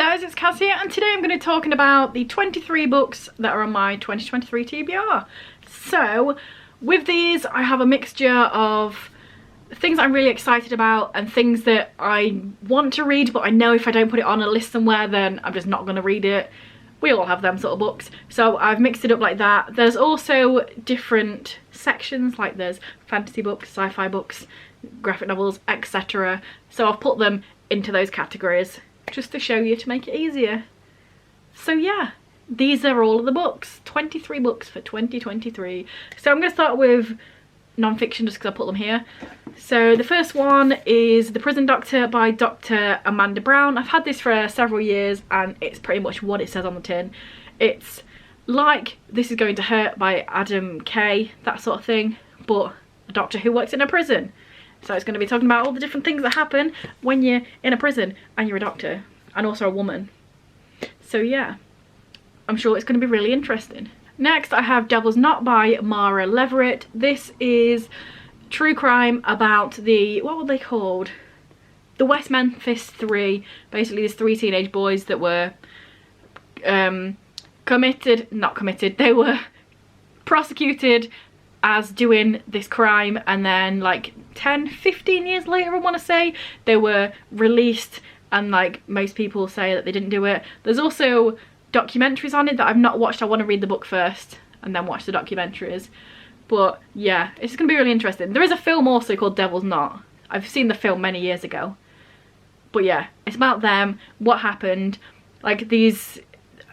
guys, it's Kaz here, and today I'm going to be talking about the 23 books that are on my 2023 TBR. So with these I have a mixture of things I'm really excited about and things that I want to read, but I know if I don't put it on a list somewhere then I'm just not going to read it. We all have them sort of books, so I've mixed it up like that. There's also different sections, like there's fantasy books, sci-fi books, graphic novels, etc. So I've put them into those categories just to show you, to make it easier. So yeah, these are all of the books, 23 books for 2023. So I'm going to start with non-fiction just because I put them here. So the first one is The Prison Doctor by Dr. Amanda Brown. I've had this for several years and it's pretty much what it says on the tin. It's like This Is Going to Hurt by Adam Kay, that sort of thing, but a doctor who works in a prison. So it's going to be talking about all the different things that happen when you're in a prison and you're a doctor and also a woman. So yeah, I'm sure it's going to be really interesting. Next I have Devil's Knot by Mara Leverett. This is true crime about the, what were they called? The West Memphis Three. Basically these three teenage boys that were they were prosecuted as doing this crime, and then like 10-15 years later I want to say they were released, and like most people say that they didn't do it. There's also documentaries on it that I've not watched. I want to read the book first and then watch the documentaries, but yeah, it's gonna be really interesting. There is a film also called Devil's Knot. I've seen the film many years ago, but yeah, it's about them, what happened, like these,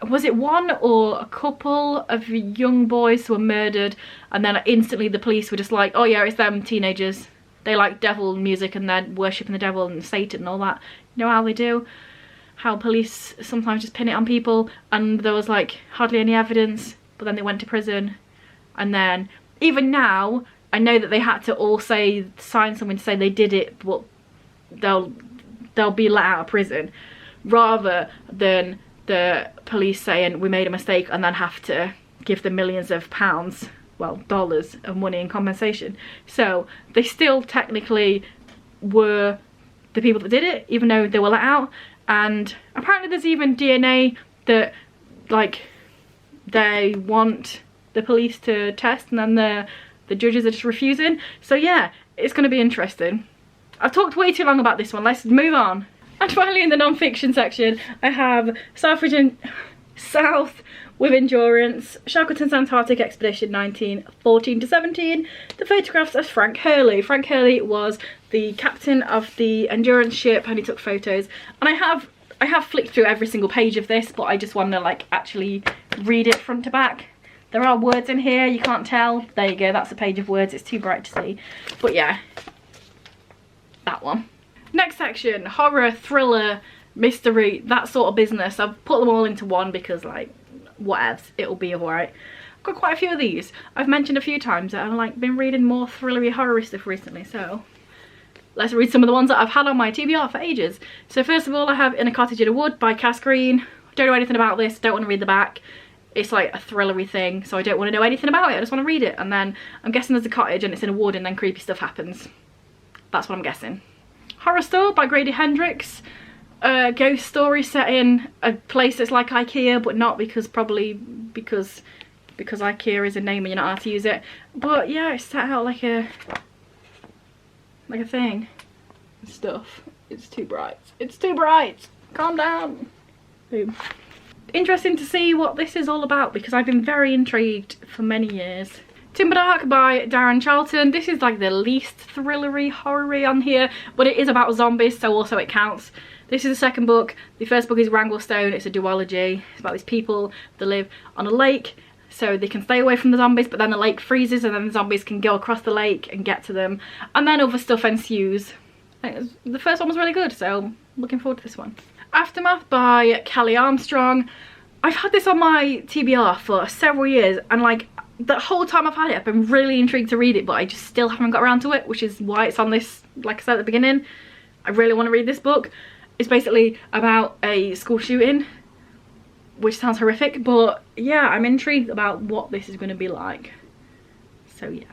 was it one or a couple of young boys who were murdered, and then instantly the police were just like, oh yeah, it's them teenagers, they like devil music and they're worshipping the devil and Satan and all that. You know how they do, how police sometimes just pin it on people, and there was like hardly any evidence, but then they went to prison. And then even now I know that they had to all sign something to say they did it, but they'll be let out of prison, rather than the police saying we made a mistake and then have to give them millions of pounds, well, dollars of money in compensation. So they still technically were the people that did it, even though they were let out. And apparently there's even DNA that like they want the police to test, and then the judges are just refusing. So yeah, it's going to be interesting. I've talked way too long about this one, let's move on. And finally in the non-fiction section I have South with Endurance, Shackleton's Antarctic Expedition 1914-17. The photographs of Frank Hurley. Frank Hurley was the captain of the Endurance ship and he took photos. And I have flicked through every single page of this, but I just want to like actually read it front to back. There are words in here, you can't tell. There you go, that's a page of words, it's too bright to see. But yeah, that one. Next section, horror, thriller, mystery, that sort of business. I've put them all into one because like, whatevs, it'll be alright. I've got quite a few of these. I've mentioned a few times that I've like been reading more thrillery, horror stuff recently, so let's read some of the ones that I've had on my TBR for ages. So first of all I have In a Cottage in a Wood by Cass Green. Don't know anything about this, don't want to read the back. It's like a thrillery thing, so I don't want to know anything about it, I just want to read it. And then I'm guessing there's a cottage and it's in a wood and then creepy stuff happens. That's what I'm guessing. Horror Store by Grady Hendrix. Ghost story set in a place that's like IKEA, but not, because IKEA is a name and you're not allowed to use it. But yeah, it's set out like a thing and stuff. It's too bright. It's too bright. Calm down. Boom. Interesting to see what this is all about because I've been very intrigued for many years. Timberdark by Darren Charlton. This is like the least thrillery, horror-y on here, but it is about zombies, so also it counts. This is the second book. The first book is Wranglestone. It's a duology. It's about these people that live on a lake, so they can stay away from the zombies, but then the lake freezes and then the zombies can go across the lake and get to them, and then other stuff ensues. The first one was really good, so I'm looking forward to this one. Aftermath by Kelly Armstrong. I've had this on my TBR for several years, and like the whole time I've had it I've been really intrigued to read it, but I just still haven't got around to it, which is why it's on this, like I said at the beginning. I really want to read this book. It's basically about a school shooting, which sounds horrific, but yeah, I'm intrigued about what this is going to be like. So yeah.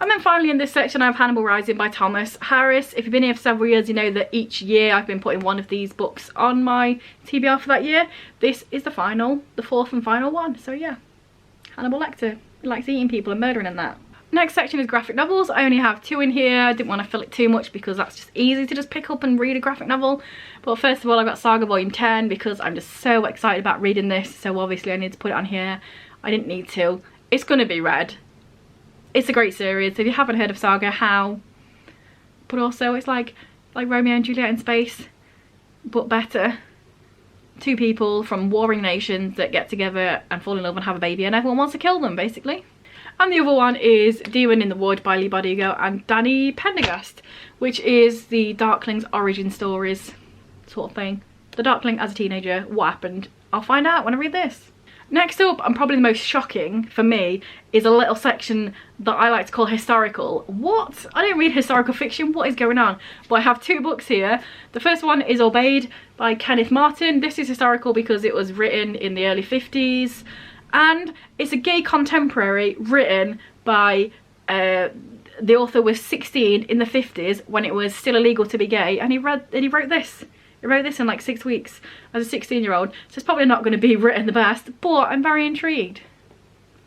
And then finally in this section I have Hannibal Rising by Thomas Harris. If you've been here for several years, you know that each year I've been putting one of these books on my TBR for that year. This is the fourth and final one. So yeah, Hannibal Lecter. He likes eating people and murdering and that. Next section is graphic novels. I only have 2 in here. I didn't want to fill it too much because that's just easy to just pick up and read a graphic novel. But first of all, I've got Saga Volume 10 because I'm just so excited about reading this. So obviously I need to put it on here. I didn't need to. It's going to be read. It's a great series. If you haven't heard of Saga, how? But also it's like Romeo and Juliet in space, but better. 2 people from warring nations that get together and fall in love and have a baby, and everyone wants to kill them basically. And the other one is Demon in the Wood by Lee Bardugo and Danny Pendergast, which is the Darkling's origin stories sort of thing. The Darkling as a teenager, what happened? I'll find out when I read this. Next up, and probably the most shocking for me, is a little section that I like to call historical. What? I don't read historical fiction, what is going on? But I have 2 books here. The first one is Obeyed by Kenneth Martin. This is historical because it was written in the early 50s. And it's a gay contemporary written by, the author was 16 in the 50s when it was still illegal to be gay, and he wrote this. He wrote this in like 6 weeks as a 16-year-old, so it's probably not going to be written the best, but I'm very intrigued.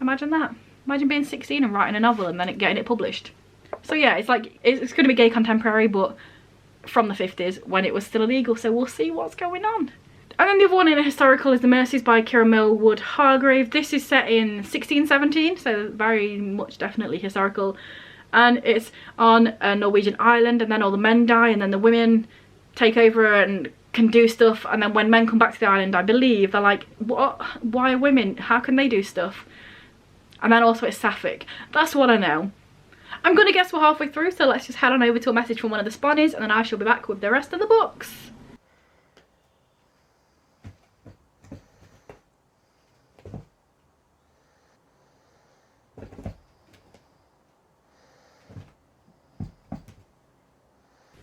Imagine that. Imagine being 16 and writing a novel and then getting it published. So yeah, it's like, it's going to be gay contemporary, but from the 50s when it was still illegal, so we'll see what's going on. And then the other one in a historical is The Mercies by Kira Millwood Hargrave. This is set in 1617, so very much definitely historical. And it's on a Norwegian island, and then all the men die, and then the women take over and can do stuff. And then when men come back to the island, I believe, they're like, what? Why are women? How can they do stuff? And then also it's sapphic. That's what I know. I'm going to guess we're halfway through, so let's just head on over to a message from one of the Sponnies, and then I shall be back with the rest of the books.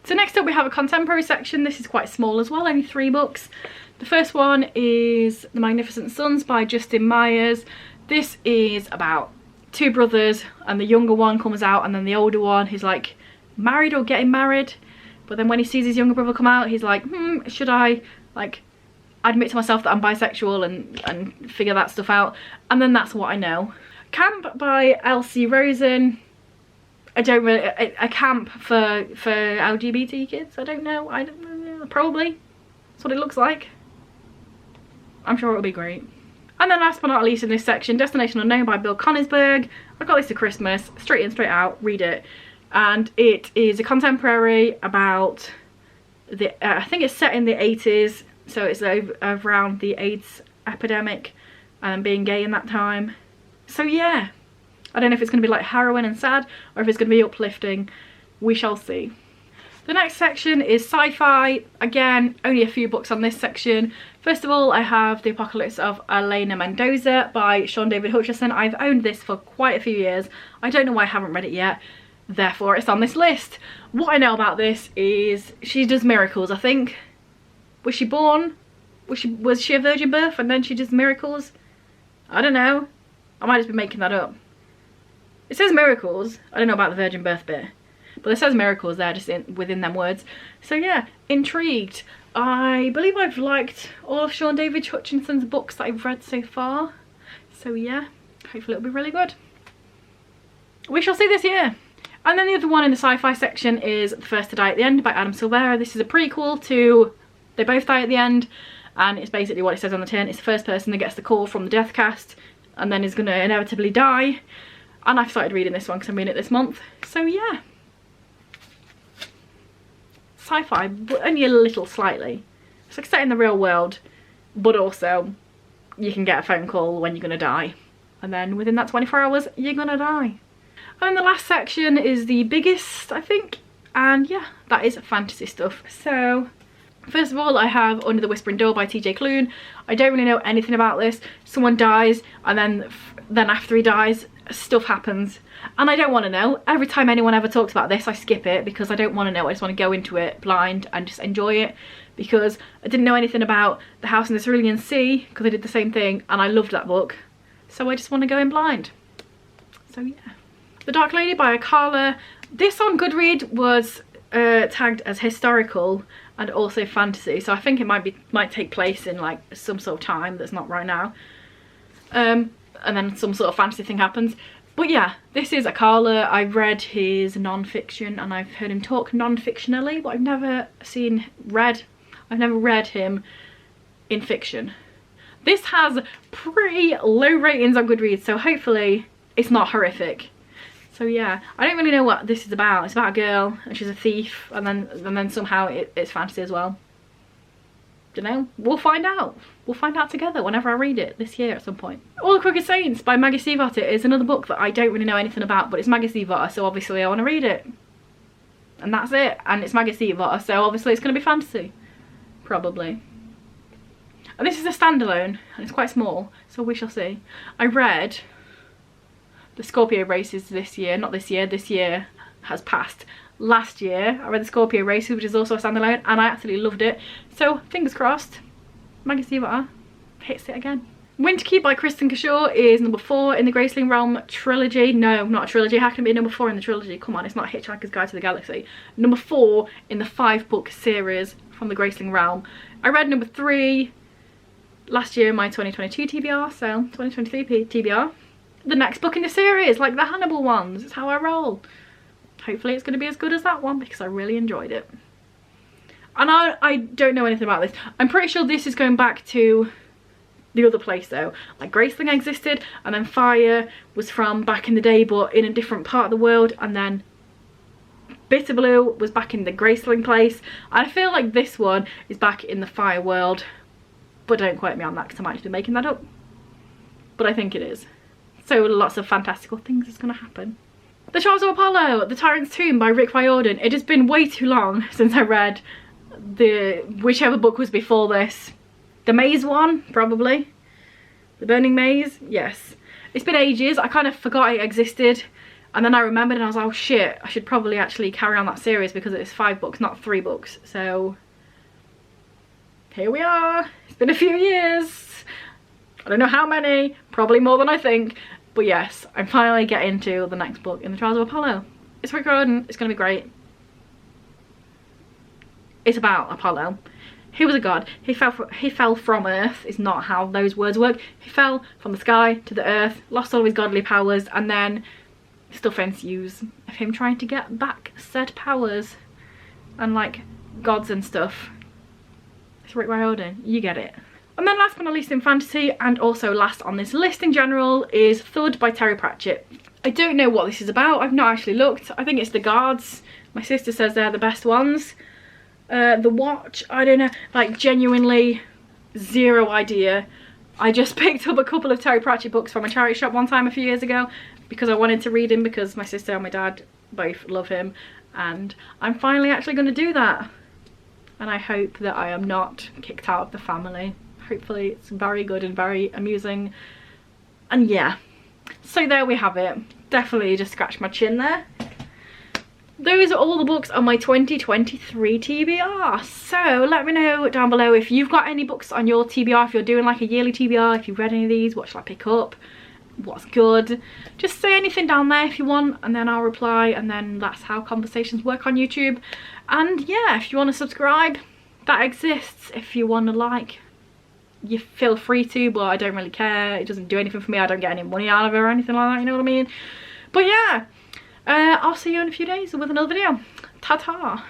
So next up we have a contemporary section. This is quite small as well, only 3 books. The first one is The Magnificent Sons by Justin Myers. This is about 2 brothers, and the younger one comes out, and then the older one who's like married or getting married. But then when he sees his younger brother come out, he's like, should I like admit to myself that I'm bisexual and figure that stuff out? And then that's what I know. Camp by Elsie Rosen. I don't really, a camp for LGBT kids, I don't know, probably, that's what it looks like. I'm sure it'll be great. And then last but not least in this section, Destination Unknown by Bill Conisberg. I got this for Christmas, straight in, straight out, read it. And it is a contemporary about, I think it's set in the 80s, so it's around the AIDS epidemic and being gay in that time. So yeah. I don't know if it's going to be like harrowing and sad or if it's going to be uplifting. We shall see. The next section is sci-fi. Again, only a few books on this section. First of all, I have The Apocalypse of Elena Mendoza by Sean David Hutchison. I've owned this for quite a few years. I don't know why I haven't read it yet. Therefore, it's on this list. What I know about this is she does miracles, I think. Was she born? Was she a virgin birth and then she does miracles? I don't know. I might just be making that up. It says miracles. I don't know about the virgin birth bit, but it says miracles there just within them words. So yeah, intrigued. I believe I've liked all of Sean David Hutchinson's books that I've read so far. So yeah, hopefully it'll be really good. We shall see this year. And then the other one in the sci-fi section is The First to Die at the End by Adam Silvera. This is a prequel to They Both Die at the End, and it's basically what it says on the tin. It's the first person that gets the call from the death cast and then is going to inevitably die. And I've started reading this one because I'm reading it this month. So yeah. Sci-fi, but only a little slightly. It's like set in the real world, but also you can get a phone call when you're going to die. And then within that 24 hours, you're going to die. And then the last section is the biggest, I think. And yeah, that is fantasy stuff. So first of all, I have Under the Whispering Door by TJ Klune. I don't really know anything about this. Someone dies, and then after he dies, stuff happens. And I don't want to know. Every time anyone ever talks about this, I skip it because I don't want to know. I just want to go into it blind and just enjoy it, because I didn't know anything about The House in the Cerulean Sea because I did the same thing and I loved that book. So I just want to go in blind. So yeah. The Dark Lady by Carla. This on Goodreads was tagged as historical and also fantasy, so I think it might take place in like some sort of time that's not right now, and then some sort of fantasy thing happens. But yeah, this is Akala. I've read his non-fiction and I've heard him talk non-fictionally, but I've never read him in fiction. This has pretty low ratings on Goodreads, so hopefully it's not horrific. So yeah, I don't really know what this is about. It's about a girl and she's a thief, and then somehow it's fantasy as well. Don't know. We'll find out. We'll find out together whenever I read it this year at some point. All the Crooked Saints by Maggie Stiefvater is another book that I don't really know anything about, but it's Maggie Stiefvater, so obviously I want to read it. And that's it. And it's Maggie Stiefvater, so obviously it's going to be fantasy. Probably. And this is a standalone, and it's quite small, so we shall see. I read the Scorpio races this year. Not this year, this year has passed. Last year I read the Scorpio races, which is also a standalone, and I absolutely loved it. So fingers crossed, Maggie Stiefvater hits it again. Winterkeep by Kristen Cashore is number 4 in the Graceling Realm trilogy. No, not a trilogy. How can it be number 4 in the trilogy? Come on, it's not Hitchhiker's Guide to the Galaxy. Number 4 in the 5-book series from the Graceling Realm. I read number 3 last year in my 2022 TBR, so 2023 TBR. The next book in the series, like the Hannibal ones. It's how I roll. Hopefully it's going to be as good as that one because I really enjoyed it. And I don't know anything about this. I'm pretty sure this is going back to the other place though. Like Graceling existed, and then Fire was from back in the day but in a different part of the world, and then Bitter Blue was back in the Graceling place. And I feel like this one is back in the Fire world, but don't quote me on that because I might just be making that up. But I think it is. So lots of fantastical things is going to happen. The Trials of Apollo, The Tyrant's Tomb by Rick Riordan. It has been way too long since I read whichever book was before this. The Maze one, probably. The Burning Maze, yes. It's been ages. I kind of forgot it existed. And then I remembered and I was like, oh shit, I should probably actually carry on that series because it's 5 books, not 3 books. So here we are. It's been a few years. I don't know how many, probably more than I think. But yes, I'm finally getting to the next book in the Trials of Apollo. It's Rick Riordan, it's going to be great. It's about Apollo. He was a god. He fell from Earth, is not how those words work. He fell from the sky to the earth, lost all of his godly powers, and then stuff ensues of him trying to get back said powers. And like gods and stuff. It's Rick Riordan, you get it. And then last but not least in fantasy, and also last on this list in general, is Thud by Terry Pratchett. I don't know what this is about. I've not actually looked. I think it's the guards. My sister says they're the best ones. The Watch, I don't know. Like genuinely zero idea. I just picked up a couple of Terry Pratchett books from a charity shop one time a few years ago because I wanted to read him because my sister and my dad both love him. And I'm finally actually going to do that. And I hope that I am not kicked out of the family. Hopefully it's very good and very amusing. And yeah, so there we have it. Definitely just scratched my chin there. Those are all the books on my 2023 TBR. So let me know down below if you've got any books on your TBR, if you're doing like a yearly TBR, if you've read any of these, what should I pick up, what's good. Just say anything down there if you want and then I'll reply, and then that's how conversations work on YouTube. And yeah, if you want to subscribe, that exists. If you want to like, you feel free to, but I don't really care. It doesn't do anything for me. I don't get any money out of it or anything like that, you know what I mean? But yeah, I'll see you in a few days with another video. Ta-ta.